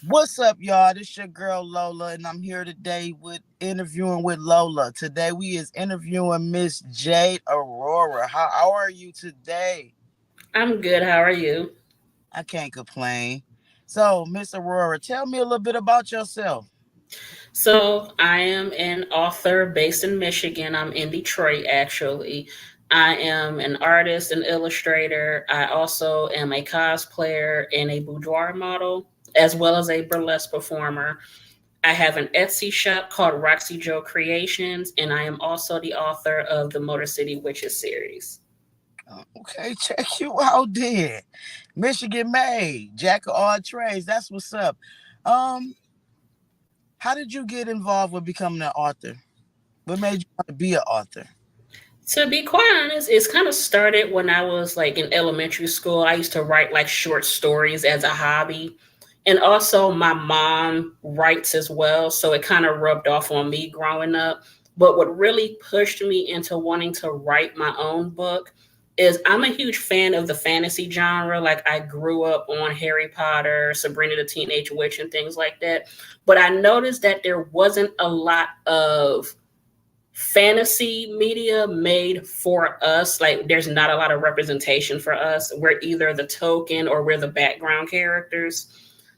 What's up, y'all? This your girl Lola, and I'm here today with interviewing with Lola. Today we is interviewing Miss Jade Aurora. How are you today? I'm good. How are you? I can't complain. So, Miss Aurora, tell me a little bit about yourself. So, I am an author based in Michigan. I'm in Detroit, actually. I am an artist and illustrator. I also am a cosplayer and a boudoir model, as well as a burlesque performer. I have an Etsy shop called Roxy Joe Creations, and I am also the author of the Motor City Witches series. Okay, check you out then. Michigan made, jack of all trades. That's what's up. Um, how did you get involved with becoming an author? What made you want to be an author? To be quite honest, it's kind of started when I was like in elementary school. I used to write like short stories as a hobby. And also, my mom writes as well. So it kind of rubbed off on me growing up. But what really pushed me into wanting to write my own book is I'm a huge fan of the fantasy genre. Like, I grew up on Harry Potter, Sabrina the Teenage Witch, and things like that. But I noticed that there wasn't a lot of fantasy media made for us. Like, there's not a lot of representation for us. We're either the token or we're the background characters.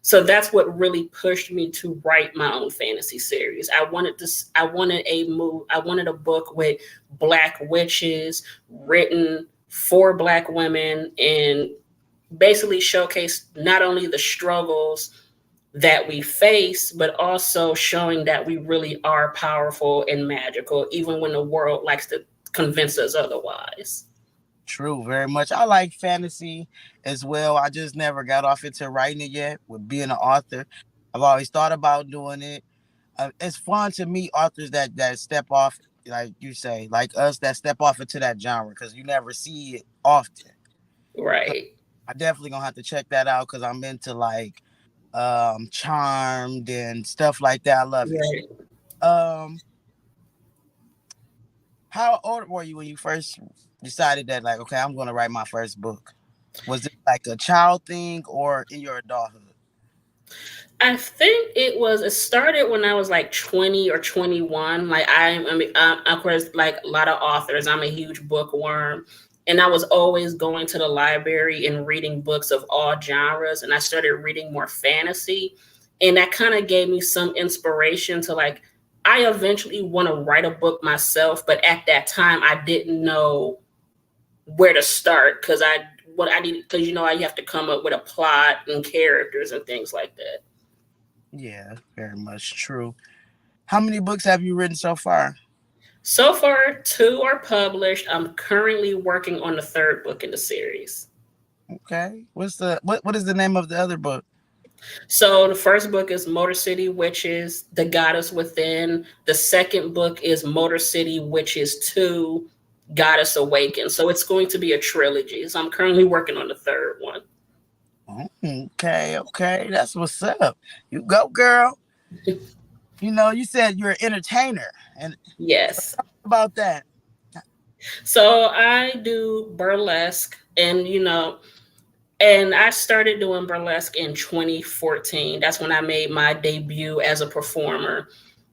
So that's what really pushed me to write my own fantasy series. I wanted a book with black witches written for black women, and basically showcase not only the struggles that we face, but also showing that we really are powerful and magical, even when the world likes to convince us otherwise. True, very much. I like fantasy as well. I just never got off into writing it yet with being an author. I've always thought about doing it. It's fun to meet authors that step off, like you say, like us that step off into that genre because you never see it often. So Right. I definitely gonna have to check that out because I'm into like Charmed and stuff like that. I love it. Right. Um, how old were you when you first decided that like, okay, I'm gonna write my first book? Was it like a child thing or in your adulthood? It started when I was like 20 or 21. Like, I mean, of course, like a lot of authors, I'm a huge bookworm. And I was always going to the library and reading books of all genres. And I started reading more fantasy. And that kind of gave me some inspiration to like, I eventually want to write a book myself. But at that time, I didn't know where to start because you have to come up with a plot and characters and things like that. Yeah, very much true. How many books have you written so far? So far, two are published. I'm currently working on the third book in the series. Okay. What is the name of the other book? So the first book is Motor City Witches, The Goddess Within. The second book is Motor City Witches 2, Goddess Awakened. So it's going to be a trilogy. So I'm currently working on the third one. Okay, okay. That's what's up. You go, girl. You said you're an entertainer. And Yes. about that. So I do burlesque, and I started doing burlesque in 2014. That's when I made my debut as a performer.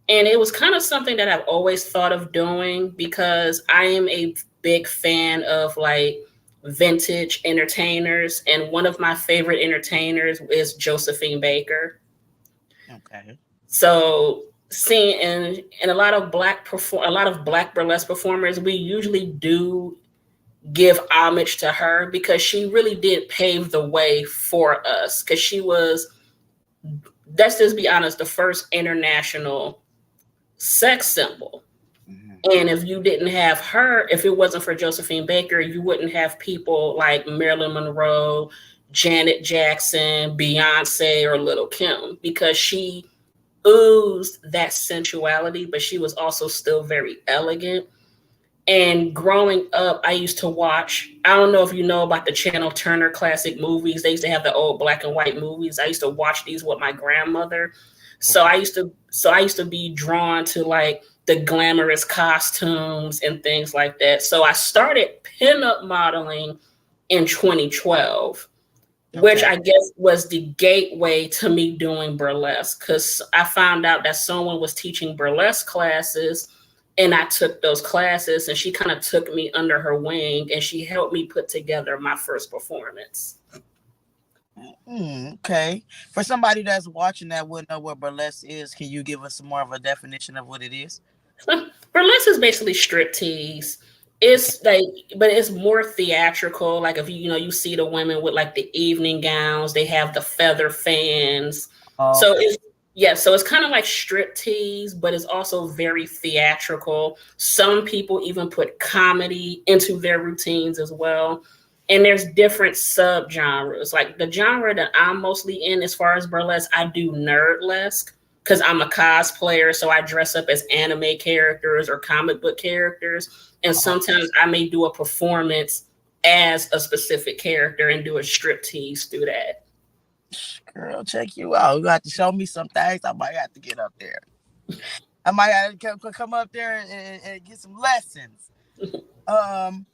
And it was kind of something that I've always thought of doing because I am a big fan of like vintage entertainers. And one of my favorite entertainers is Josephine Baker. Okay. So seeing and a lot of black burlesque performers, we usually do give homage to her because she really did pave the way for us, because she was, let's just be honest, the first international sex symbol. Mhm. And if you didn't have her, if it wasn't for Josephine Baker, you wouldn't have people like Marilyn Monroe, Janet Jackson, Beyonce, or Little Kim, because she oozed that sensuality, but she was also still very elegant. And growing up, I used to watch, I don't know if you know about the Channel Turner classic movies. They used to have the old black and white movies. I used to watch these with my grandmother. Okay. So I used to be drawn to like the glamorous costumes and things like that. So I started pinup modeling in 2012. which Okay. I guess was the gateway to me doing burlesque because I found out that someone was teaching burlesque classes and I took those classes and she kind of took me under her wing and she helped me put together my first performance. Okay. For somebody that's watching that wouldn't know what burlesque is, can you give us some more of a definition of what it is? Burlesque is basically striptease. Okay. It's like, but it's more theatrical. Like if you see the women with like the evening gowns, they have the feather fans. So Okay. it's yeah, so it's kind of like striptease, but it's also very theatrical. Some people even put comedy into their routines as well. And there's different subgenres. Like the genre that I'm mostly in, as far as burlesque, I do nerdlesque because I'm a cosplayer, so I dress up as anime characters or comic book characters. And Oh, sometimes I may do a performance as a specific character and do a striptease through that. girl, check you out. You have to show me some things. I might have to get up there. I might have to come up there and get some lessons. Um,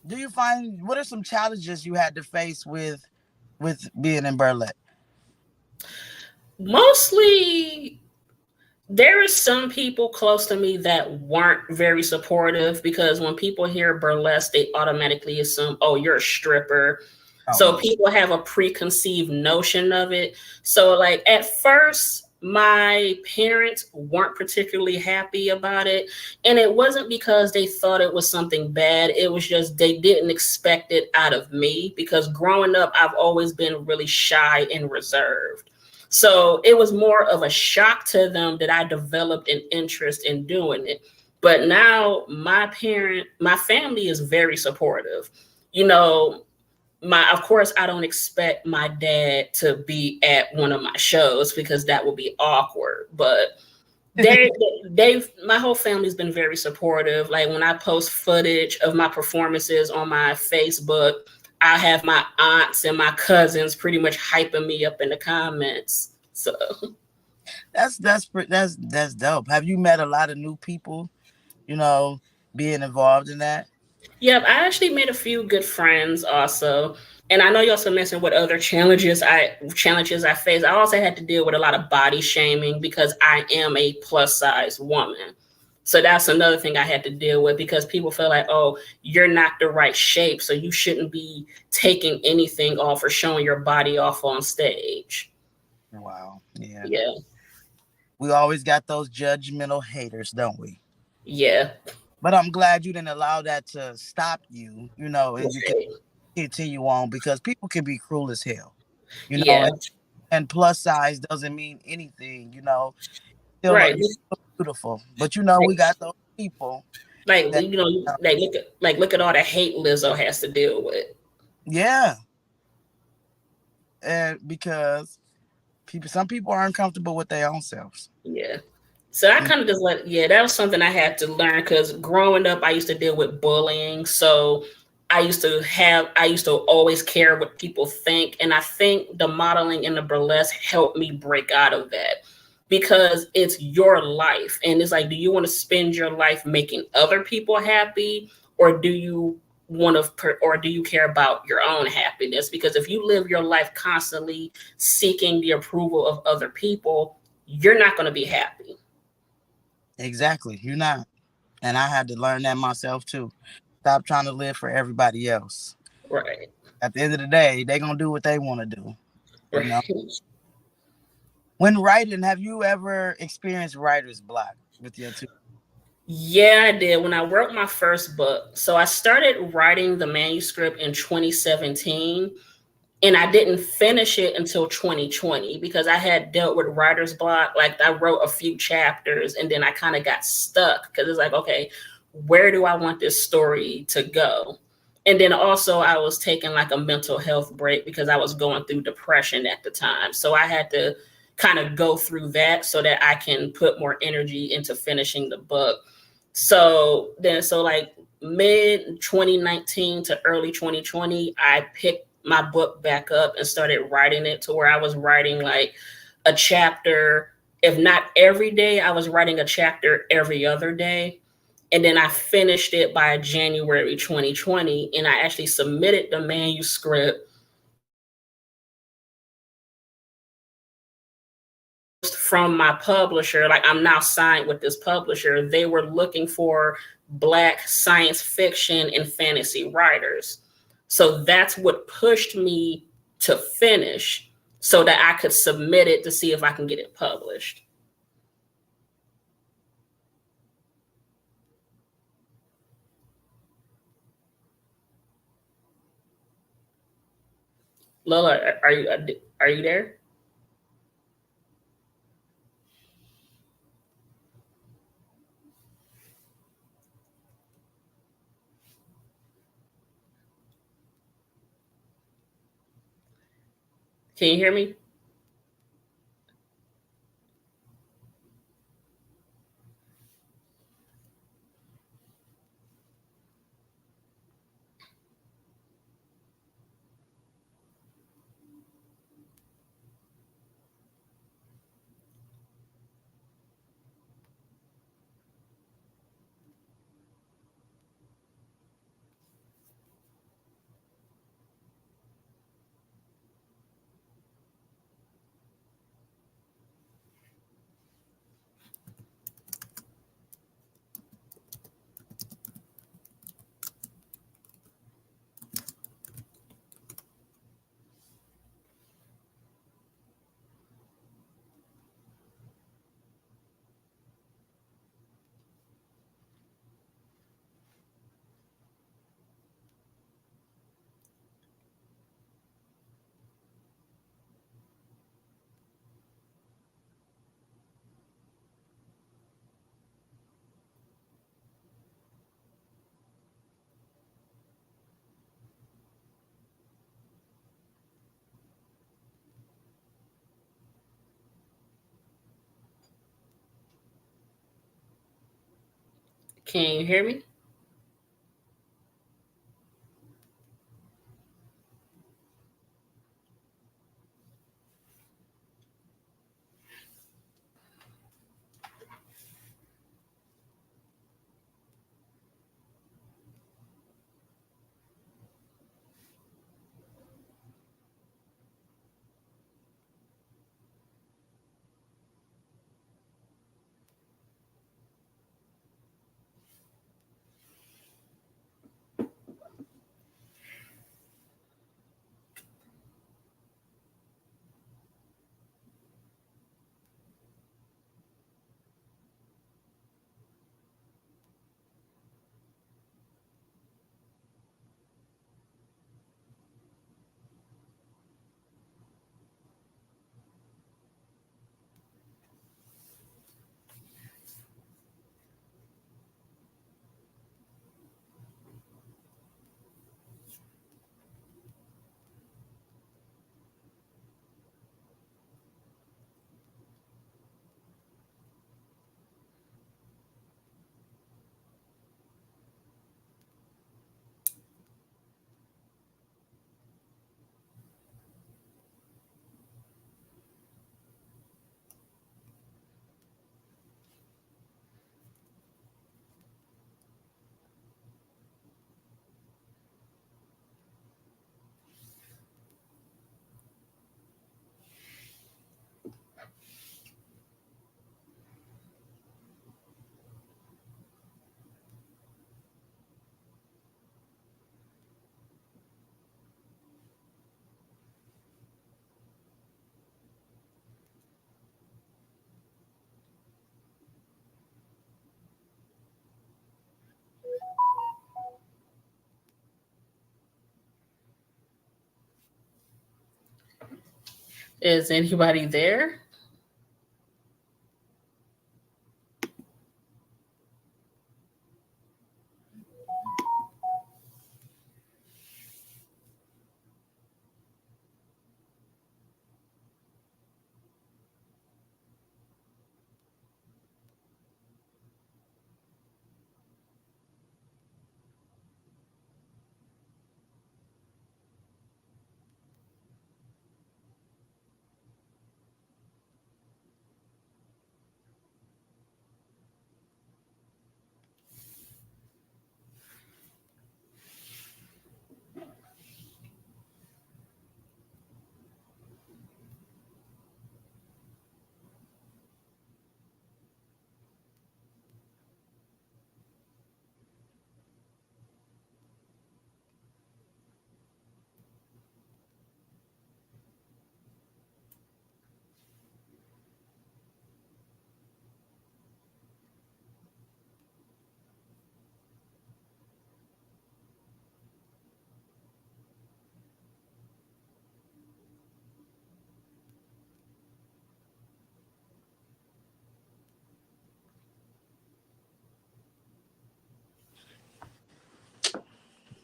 do you find what are some challenges you had to face with being in burlesque? Mostly there is some people close to me that weren't very supportive because when people hear burlesque, they automatically assume, oh, you're a stripper. Oh So yeah. people have a preconceived notion of it. So, like, at first, my parents weren't particularly happy about it. And it wasn't because they thought it was something bad. It was just they didn't expect it out of me because growing up, I've always been really shy and reserved. So it was more of a shock to them that I developed an interest in doing it. But now my family is very supportive. You know, my of course I don't expect my dad to be at one of my shows because that would be awkward. But they they've my whole family's been very supportive. Like when I post footage of my performances on my Facebook, I have my aunts and my cousins pretty much hyping me up in the comments. So That's dope. Have you met a lot of new people? You know, being involved in that. yep, I actually made a few good friends also. And I know you also mentioned what other challenges I face. I also had to deal with a lot of body shaming because I am a plus size woman. So that's another thing I had to deal with because people feel like, oh, you're not the right shape, so you shouldn't be taking anything off or showing your body off on stage. Wow. Yeah. Yeah, We always got those judgmental haters, don't we? yeah, But I'm glad you didn't allow that to stop you, and you can right, continue on because people can be cruel as hell, you know, yeah, and plus size doesn't mean anything. Still, right. you're still beautiful, but we Like, got those people like that, look at all the hate Lizzo has to deal with. yeah, and because some people are uncomfortable with their own selves. Yeah. So I You kind of just yeah, that was something I had to learn because growing up, I used to deal with bullying. So I used to always care what people think. And I think the modeling and the burlesque helped me break out of that because it's your life. And it's like, do you want to spend your life making other people happy or or do you care about your own happiness? Because if you live your life constantly seeking the approval of other people, you're not going to be happy. exactly, you're not, and I had to learn that myself too. Stop trying to live for everybody else. Right. At the end of the day, they're gonna do what they want to do. You know. Right. When writing, have you ever experienced writer's block with your two? Yeah, I did when I wrote my first book. So I started writing the manuscript in 2017 and I didn't finish it until 2020 because I had dealt with writer's block. Like I wrote a few chapters and then I kind of got stuck because it's like, okay, where do I want this story to go? And then also I was taking like a mental health break because I was going through depression at the time. So I had to kind of go through that so that I can put more energy into finishing the book. So like mid 2019 to early 2020, I picked my book back up and started writing it to where I was writing like a chapter, if not every day, I was writing a chapter every other day. And then I finished it by January 2020 and I actually submitted the manuscript from my publisher, like I'm now signed with this publisher, they were looking for Black science fiction and fantasy writers. So that's what pushed me to finish so that I could submit it to see if I can get it published. Lola, are you there? Can you hear me? Can you hear me? Is anybody there?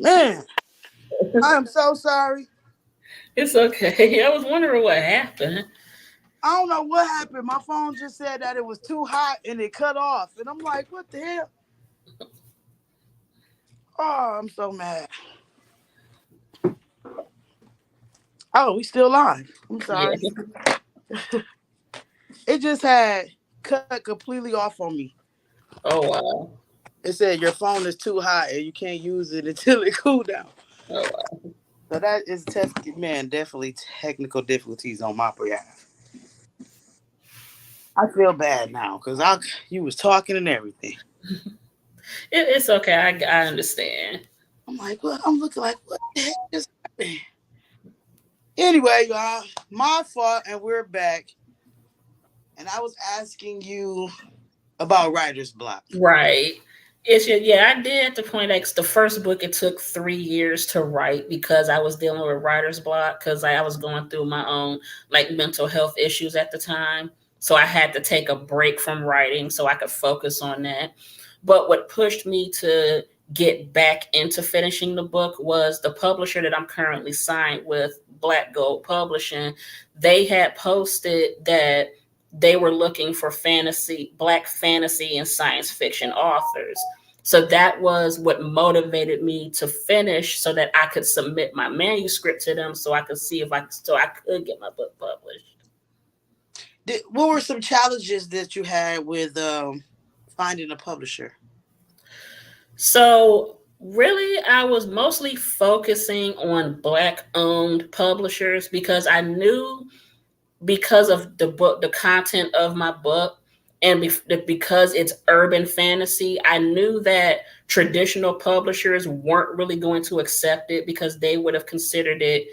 Man, I am so sorry. It's okay. I was wondering what happened. I don't know what happened. My phone just said that it was too hot and it cut off. And I'm like, what the hell? Oh, I'm so mad. Oh, we still live. I'm sorry. Yeah. It just had cut completely off on me. Oh wow. It said your phone is too hot and you can't use it until it cool down. Oh wow. So that is man, definitely technical difficulties on my behalf. I feel bad now because I you was talking and everything. It's okay. I understand. I'm like, what? I'm looking like, what the heck just happened? Anyway, y'all, my fault, and we're back. And I was asking you about writer's block. Right. It's just, yeah, I did at the point like the first book it took 3 years to write because I was dealing with writer's block because I was going through my own like mental health issues at the time. So I had to take a break from writing so I could focus on that. But what pushed me to get back into finishing the book was the publisher that I'm currently signed with, Black Gold Publishing. They had posted that they were looking for black fantasy and science fiction authors. So that was what motivated me to finish so that I could submit my manuscript to them so I could see if I could get my book published. What were some challenges that you had with finding a publisher? So really I was mostly focusing on black owned publishers because I knew because of the content of my book, and because it's urban fantasy, I knew that traditional publishers weren't really going to accept it because they would have considered it,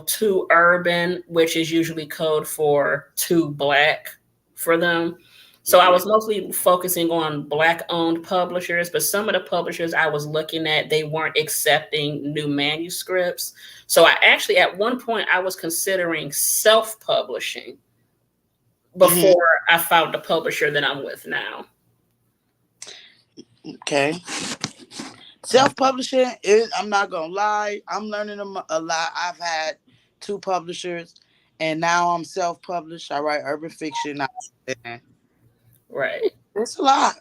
too urban, which is usually code for too black for them. So I Mm-hmm. was mostly focusing on black owned publishers, but some of the publishers I was looking at, they weren't accepting new manuscripts. So I actually, at one point, I was considering self publishing Mm-hmm. before I found the publisher that I'm with now. Okay. Self-publishing is, I'm not gonna lie, I'm learning a lot. I've had two publishers, and now I'm self-published. I write urban fiction. And Right. it's a lot.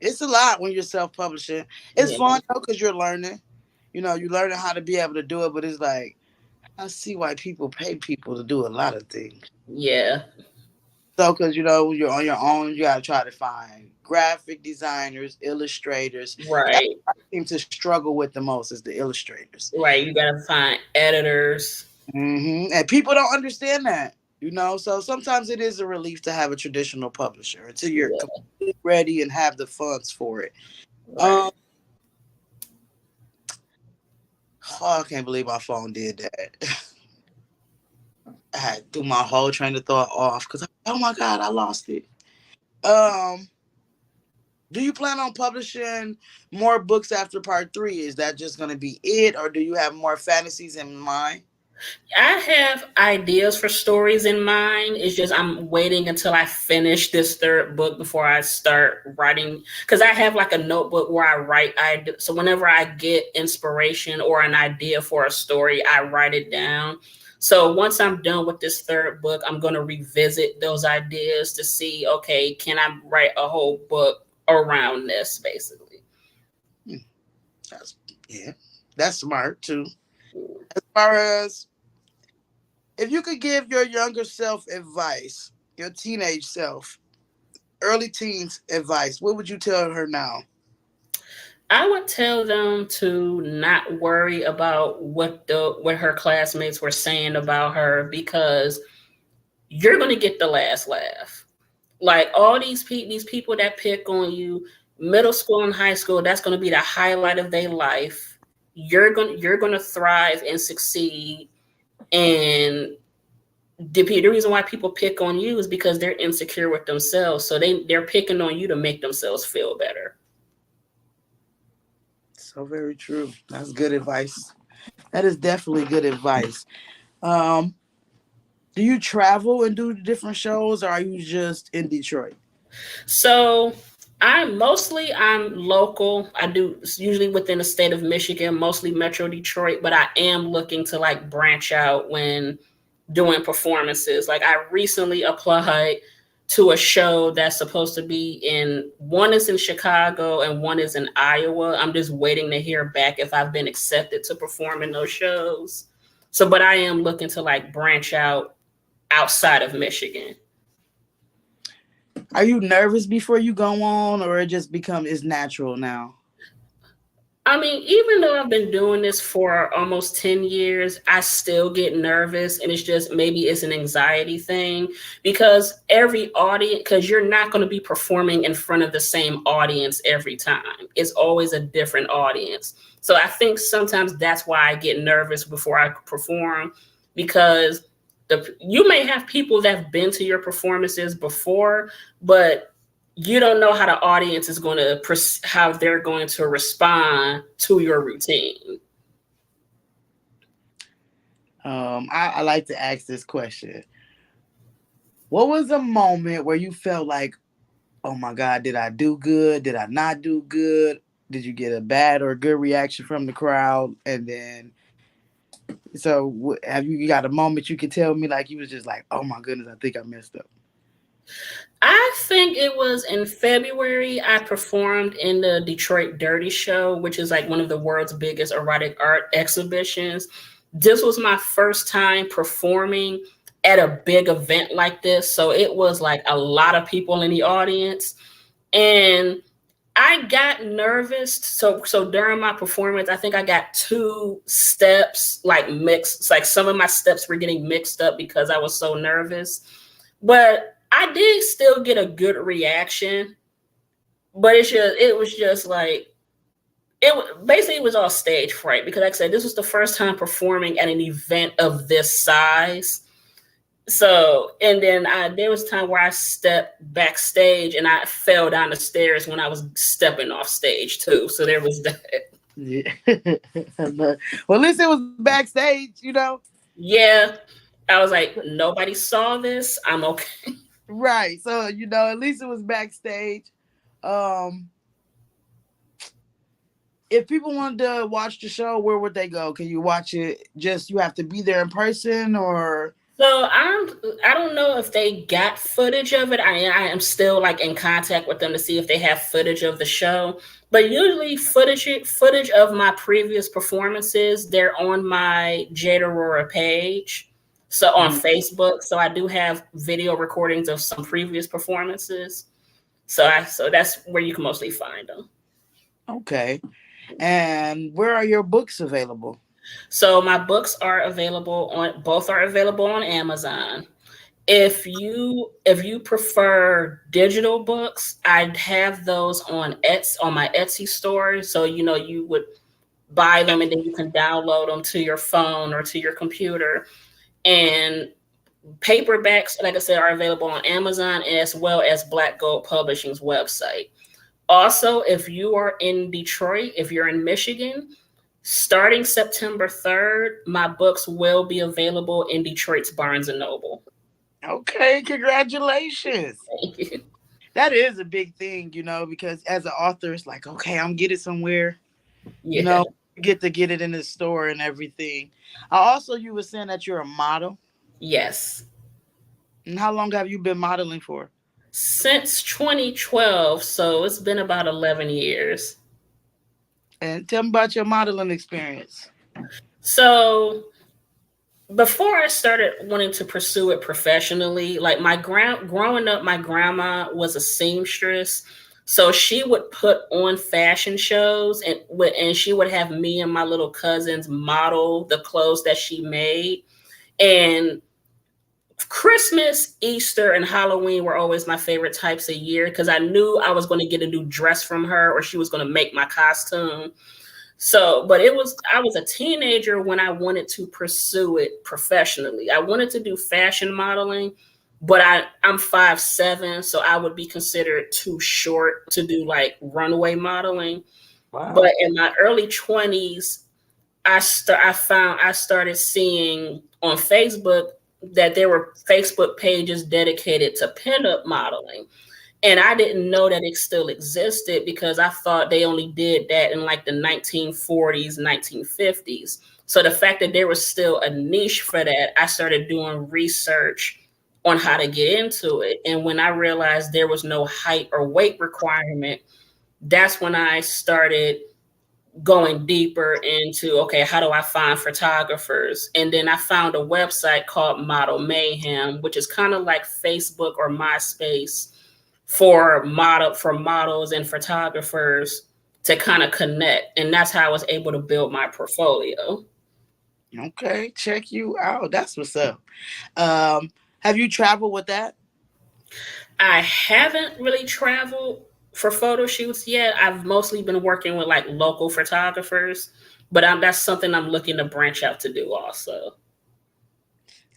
It's a lot when you're self-publishing. It's Yeah. fun though because you're learning. You're learning how to be able to do it. But it's like I see why people pay people to do a lot of things. Yeah. So, because when you're on your own, you gotta try to find graphic designers, illustrators. That's Right. what I seem to struggle with the most is the illustrators. Right. You got to find editors. And people don't understand that. So sometimes it is a relief to have a traditional publisher until you're Yeah. completely ready and have the funds for it. Right. Um, oh, I can't believe my phone did that. I had threw my whole train of thought off because oh my god, I lost it. Um, do you plan on publishing more books after part 3? Is that just going to be it, or do you have more fantasies in mind? I have ideas for stories in mind. It's just I'm waiting until I finish this third book before I start writing. Because I have like a notebook where I write. So whenever I get inspiration or an idea for a story, I write it down. So once I'm done with this third book, I'm going to revisit those ideas to see, okay, can I write a whole book around this, basically? Hmm, That's yeah, that's smart too. As far as if you could give your younger self advice, your teenage self, early teens advice, what would you tell her now? I would tell them to not worry about what her classmates were saying about her because you're going to get the last laugh. Like all these people that pick on you, middle school and high school, that's going to be the highlight of their life. You're going to thrive and succeed, and the reason why people pick on you is because they're insecure with themselves. So they're picking on you to make themselves feel better. So very true. That's good advice. That is definitely good advice. Um, do you travel and do different shows, or are you just in Detroit? So I'm local. I do usually within the state of Michigan, mostly Metro Detroit, but I am looking to like branch out when doing performances. Like I recently applied to a show that's supposed to be in one is in Chicago and one is in Iowa. I'm just waiting to hear back if I've been accepted to perform in those shows. So but I am looking to like branch out outside of Michigan. Are you nervous before you go on, or it just become it's natural now? I mean, even though I've been doing this for almost 10 years, I still get nervous. And it's just maybe it's an anxiety thing because every audience, because you're not going to be performing in front of the same audience every time. It's always a different audience. So I think sometimes that's why I get nervous before I perform because you may have people that have been to your performances before, but you don't know how the audience is going to how they're going to respond to your routine. I like to ask this question. What was a moment where you felt like, oh my God, did I do good? Did I not do good? Did you get a bad or good reaction from the crowd? And then, so have you got a moment you could tell me like you was just like, oh my goodness, I think I messed up? I think it was in February. I performed in the Detroit Dirty Show, which is like one of the world's biggest erotic art exhibitions. This was my first time performing at a big event like this. So it was like a lot of people in the audience. And I got nervous. So during my performance, I think I got two steps like mixed. Like some of my steps were getting mixed up because I was so nervous. But I did still get a good reaction. But it was just like basically it was all stage fright because like I said, this was the first time performing at an event of this size. So, and then there was a time where I stepped backstage and I fell down the stairs when I was stepping off stage too. So there was that. Yeah. Well, at least it was backstage, you know? Yeah. I was like, nobody saw this. I'm okay. Right. So, at least it was backstage. Um, if people wanted to watch the show, where would they go? Can you watch it? Just you have to be there in person, or So I don't know if they got footage of it. I am still like in contact with them to see if they have footage of the show. But usually footage of my previous performances, they're on my Jade Aurora page. So on Mhm. Facebook. So I do have video recordings of some previous performances. So that's where you can mostly find them. Okay. And where are your books available? So my books are available on both are available on Amazon. If you prefer digital books, I'd have those on on my Etsy store. So you would buy them and then you can download them to your phone or to your computer. And paperbacks, like I said, are available on Amazon as well as Black Gold Publishing's website. Also, if you are in Detroit, if you're in Michigan, starting September 3rd, my books will be available in Detroit's Barnes and Noble. Okay, congratulations. Thank you. That is a big thing, because as an author, it's like, okay, I'm getting somewhere, you Yeah. know, get to get it in the store and everything. Also, you were saying that you're a model. Yes. And how long have you been modeling for? Since 2012, so it's been about 11 years. And tell me about your modeling experience. So before I started wanting to pursue it professionally, like growing up, my grandma was a seamstress. So she would put on fashion shows and she would have me and my little cousins model the clothes that she made. And Christmas, Easter, and Halloween were always my favorite types of year because I knew I was going to get a new dress from her or she was going to make my costume. So, but I was a teenager when I wanted to pursue it professionally. I wanted to do fashion modeling, but I'm 5'7", so I would be considered too short to do like runway modeling. But Wow. in my early 20s, I started seeing on Facebook that there were Facebook pages dedicated to pinup modeling. And I didn't know that it still existed because I thought they only did that in like the 1940s, 1950s. So the fact that there was still a niche for that, I started doing research on how to get into it. And when I realized there was no height or weight requirement, that's when I started going deeper into, okay, how do I find photographers? And then I found a website called Model Mayhem, which is kind of like Facebook or MySpace for models and photographers to kind of connect. And that's how I was able to build my portfolio. Okay, check you out. That's what's up. Have you traveled with that? I haven't really traveled for photo shoots yet. I've mostly been working with like local photographers, but that's something I'm looking to branch out to do also.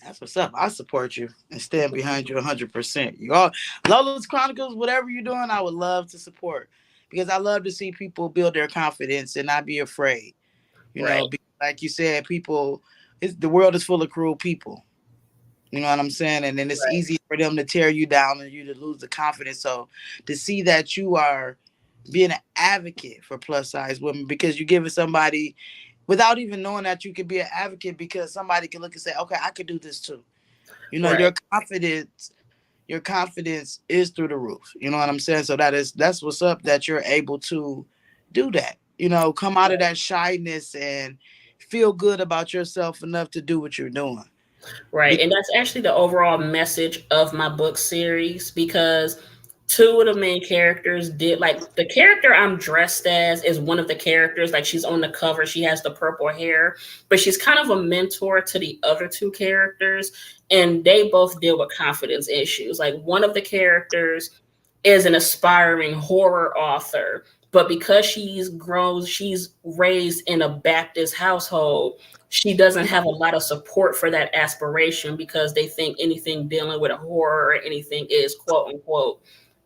That's what's up. I support you and stand behind you 100%. You all, Lola's Chronicles, whatever you're doing, I would love to support because I love to see people build their confidence and not be afraid. You Right, know, like you said, people, the world is full of cruel people. You know what I'm saying? And then it's right, easy for them to tear you down and you to lose the confidence. So to see that you are being an advocate for plus size women because you're giving somebody without even knowing that you could be an advocate because somebody can look and say, okay, I could do this too. You know, right, your confidence is through the roof. You know what I'm saying? So that's what's up that you're able to do that. You know, come out of right. that shyness and feel good about yourself enough to do what you're doing. Right. And that's actually the overall message of my book series because two of the main characters did like the character I'm dressed as is one of the characters. Like she's on the cover, she has the purple hair, but she's kind of a mentor to the other two characters. And they both deal with confidence issues. Like one of the characters is an aspiring horror author, but because she's raised in a Baptist household, she doesn't have a lot of support for that aspiration because they think anything dealing with a horror or anything is quote unquote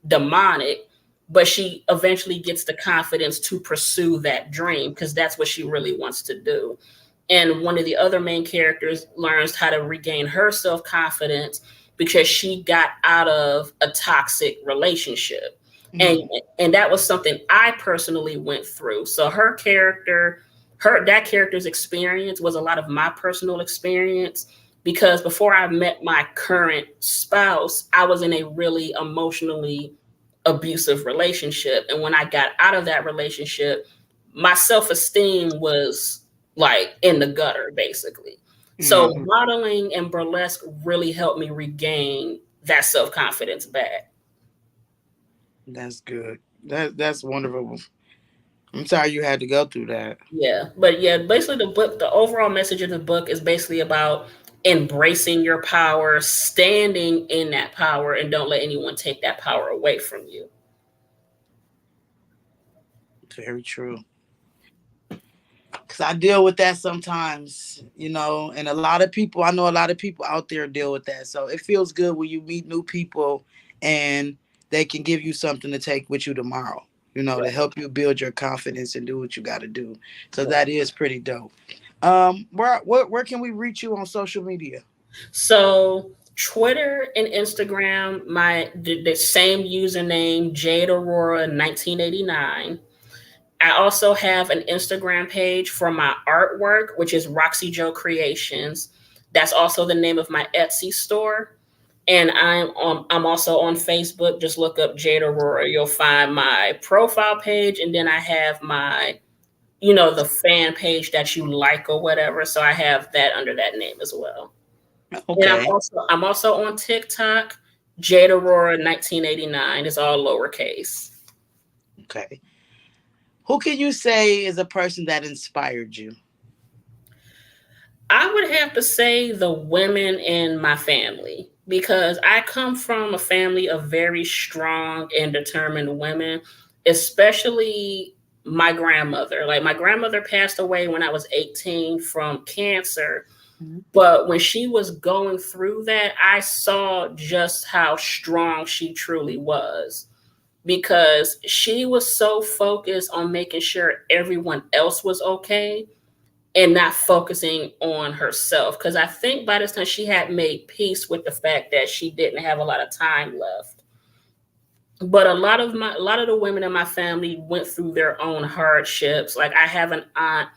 demonic. But she eventually gets the confidence to pursue that dream because that's what she really wants to do. And one of the other main characters learns how to regain her self confidence because she got out of a toxic relationship. And Mm, and that was something I personally went through. So that character's experience was a lot of my personal experience because before I met my current spouse, I was in a really emotionally abusive relationship. And when I got out of that relationship, my self esteem was like in the gutter, basically. So mm, modeling and burlesque really helped me regain that self confidence back. that's good. That's wonderful. I'm sorry you had to go through that. Yeah. But yeah, basically the overall message of the book is basically about embracing your power, standing in that power, and don't let anyone take that power away from you. Very true. Cause I deal with that sometimes, you know, and a lot of people, I know a lot of people out there deal with that. So it feels good when you meet new people and they can give you something to take with you tomorrow, you know, to help you build your confidence and do what you got to do. So Right. that is pretty dope. Where can we reach you on social media? So Twitter and Instagram, the same username, Jade Aurora 1989. I also have an Instagram page for my artwork, which is Roxy Joe Creations. That's also the name of my Etsy store. And I'm also on Facebook. Just look up Jade Aurora. You'll find my profile page, and then I have my the fan page that you like or whatever. So I have that under that name as well. And Okay. I'm also on TikTok, Jade Aurora 1989. It's all lowercase. Okay. Who can you say is a person that inspired you? I would have to say the women in my family because I come from a family of very strong and determined women, especially my grandmother. Like my grandmother passed away when I was 18 from cancer, Mhm. but when she was going through that, I saw just how strong she truly was because she was so focused on making sure everyone else was okay and not focusing on herself. Because I think by this time she had made peace with the fact that she didn't have a lot of time left. But a lot of the women in my family went through their own hardships. Like I have an aunt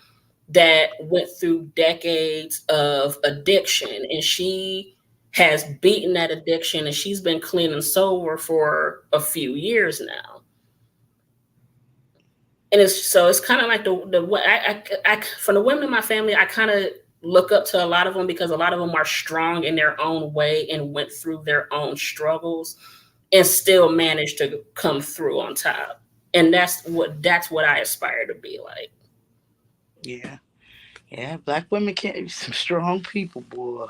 that went through decades of addiction, and she has beaten that addiction, and she's been clean and sober for a few years now. And it's kind of like the what I from the women in my family, I kind of look up to a lot of them because a lot of them are strong in their own way and went through their own struggles and still managed to come through on top. And that's what I aspire to be like. Yeah, yeah. Black women can be some strong people, boy.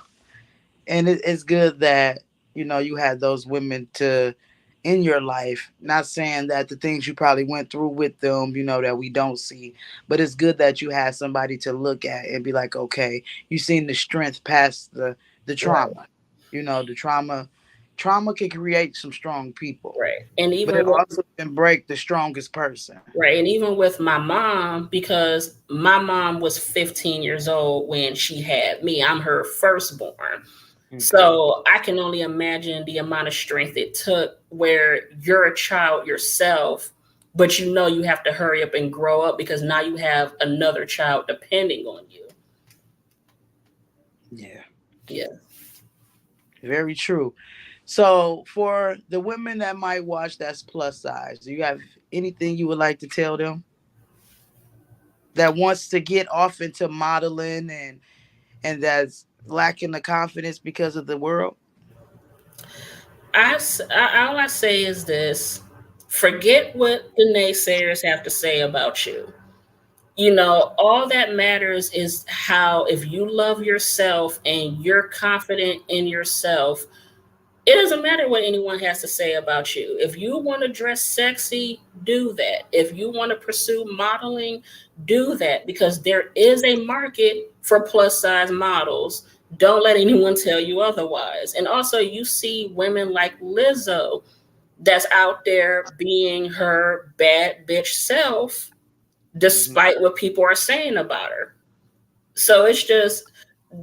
And it's good that you had those women to in your life. Not saying that the things you probably went through with them, that we don't see, but it's good that you had somebody to look at and be like, okay, you seen the strength past the Right, trauma. The trauma can create some strong people, right. And but even it with also can break the strongest person. right, and even with my mom, because my mom was 15 years old when she had me. I'm her firstborn. Okay. So I can only imagine the amount of strength it took where you're a child yourself, but you know you have to hurry up and grow up because now you have another child depending on you. Yeah, Yeah. very true. So, for the women that might watch that's plus size, do you have anything you would like to tell them that wants to get off into modeling and that's lacking the confidence because of the world? All I say is this: forget what the naysayers have to say about you. You know, all that matters is how, if you love yourself and you're confident in yourself, it doesn't matter what anyone has to say about you. If you want to dress sexy, do that. If you want to pursue modeling, do that because there is a market for plus size models. Don't let anyone tell you otherwise. And also, you see women like Lizzo that's out there being her bad bitch self Hmm. despite what people are saying about her. So it's just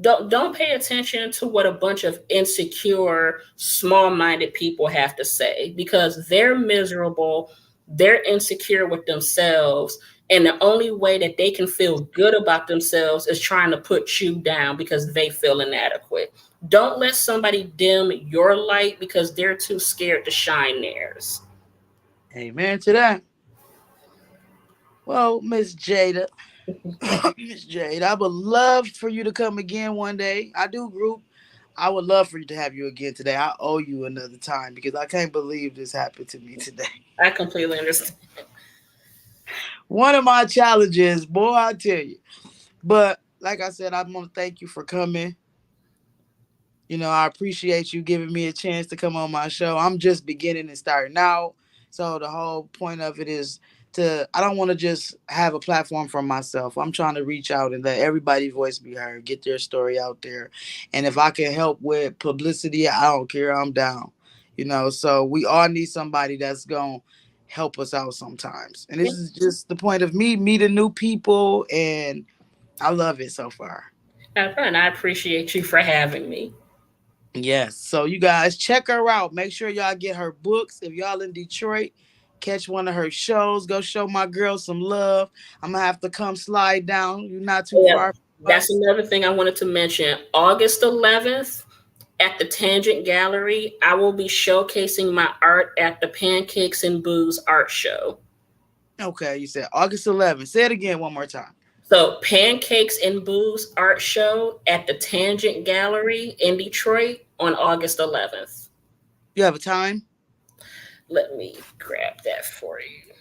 don't pay attention to what a bunch of insecure, small-minded people have to say because they're miserable, they're insecure with themselves, and the only way that they can feel good about themselves is trying to put you down because they feel inadequate. Don't let somebody dim your light because they're too scared to shine theirs. Amen to that. Well, Miss Jada, Miss Jade, I would love for you to come again one day. I do group. I would love for you to have you again today. I owe you another time because I can't believe this happened to me today. I completely understand. One of my challenges, boy, I tell you. But like I said, I'm gonna thank you for coming. I appreciate you giving me a chance to come on my show. I'm just beginning and starting out. So the whole point of it is I don't want to just have a platform for myself. I'm trying to reach out and let everybody's voice be heard, get their story out there. And if I can help with publicity, I don't care. I'm down. So we all need somebody that's going to help us out sometimes. And this is just the point of me meeting new people, and I love it so far. And I appreciate you for having me. Yes. So you guys check her out. Make sure y'all get her books. If y'all in Detroit, catch one of her shows. Go show my girl some love. I'm gonna have to come slide down. You're not too Yeah, far from that's us. another thing I wanted to mention. August 11th at the Tangent Gallery, I will be showcasing my art at the Pancakes and Booze art show. Okay, you said August 11th. Say it again one more time. So, Pancakes and Booze art show at the Tangent Gallery in Detroit on August 11th. You have a time? Let me grab that for you.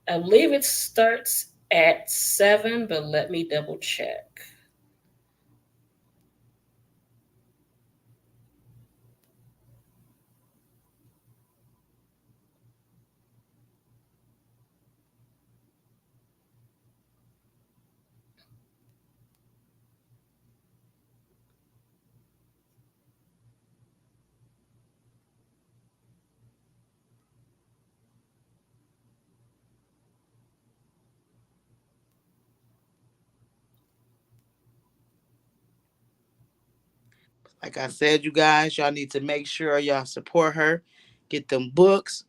I believe it starts at 7, but let me double check. Like I said, you guys, y'all need to make sure y'all support her. Get them books.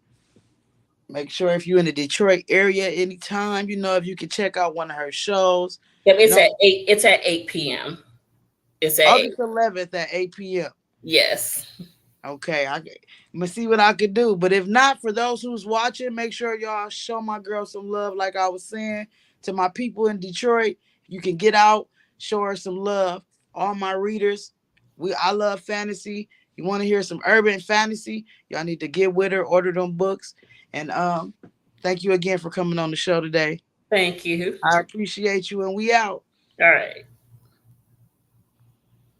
Make sure if you're in the Detroit area anytime, if you can check out one of her shows. Yep, You it's know, at 8. It's at 8 p.m. It's at 8. August 11th at 8 p.m. Yes. Okay, I'm gonna see what I could do. But if not, for those who's watching, make sure y'all show my girl some love. Like I was saying to my people in Detroit, you can get out, show her some love. All my readers, I love fantasy. You want to hear some urban fantasy? Y'all need to get with her, order them books, and thank you again for coming on the show today. Thank you. I appreciate you, and we out. All right.